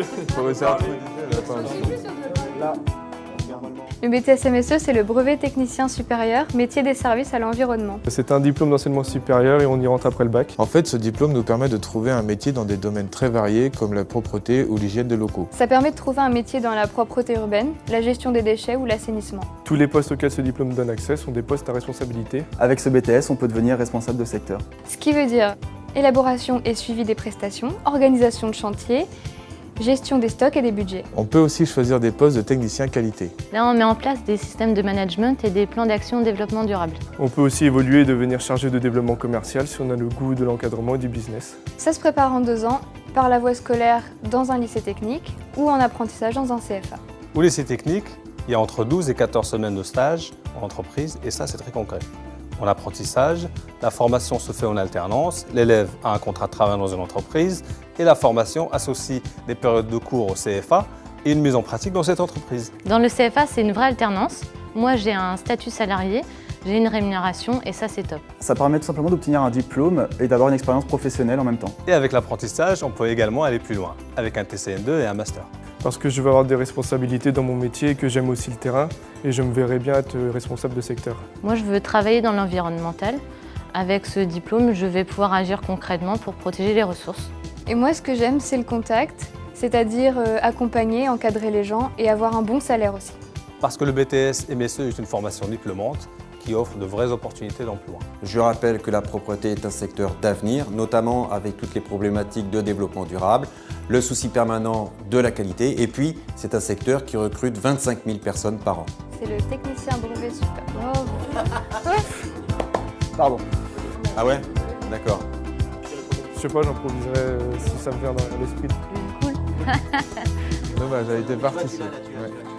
Faut réussir à trouver des jeux, là. Le BTS MSE, c'est le brevet technicien supérieur, métier des services à l'environnement. C'est un diplôme d'enseignement supérieur et on y rentre après le bac. En fait, ce diplôme nous permet de trouver un métier dans des domaines très variés comme la propreté ou l'hygiène de locaux. Ça permet de trouver un métier dans la propreté urbaine, la gestion des déchets ou l'assainissement. Tous les postes auxquels ce diplôme donne accès sont des postes à responsabilité. Avec ce BTS, on peut devenir responsable de secteur. Ce qui veut dire élaboration et suivi des prestations, organisation de chantier, gestion des stocks et des budgets. On peut aussi choisir des postes de technicien qualité. Là, on met en place des systèmes de management et des plans d'action développement durable. On peut aussi évoluer et devenir chargé de développement commercial si on a le goût de l'encadrement et du business. Ça se prépare en 2 ans, par la voie scolaire dans un lycée technique ou en apprentissage dans un CFA. Au lycée technique, il y a entre 12 et 14 semaines de stage en entreprise et ça, c'est très concret. En apprentissage, la formation se fait en alternance, l'élève a un contrat de travail dans une entreprise et la formation associe des périodes de cours au CFA et une mise en pratique dans cette entreprise. Dans le CFA, c'est une vraie alternance. Moi, j'ai un statut salarié, j'ai une rémunération et ça, c'est top. Ça permet tout simplement d'obtenir un diplôme et d'avoir une expérience professionnelle en même temps. Et avec l'apprentissage, on peut également aller plus loin, avec un TCN2 et un master. Parce que je veux avoir des responsabilités dans mon métier et que j'aime aussi le terrain et je me verrais bien être responsable de secteur. Moi, je veux travailler dans l'environnemental. Avec ce diplôme, je vais pouvoir agir concrètement pour protéger les ressources. Et moi, ce que j'aime, c'est le contact, c'est-à-dire accompagner, encadrer les gens et avoir un bon salaire aussi. Parce que le BTS MSE est une formation diplômante qui offre de vraies opportunités d'emploi. Je rappelle que la propreté est un secteur d'avenir, notamment avec toutes les problématiques de développement durable, le souci permanent de la qualité, et puis c'est un secteur qui recrute 25 000 personnes par an. C'est le technicien brevet supérieur. Pardon. Ah ouais? D'accord. Je sais pas, j'improviserai si ça me vient à l'esprit. Cool. Dommage, elle était partie. Ouais.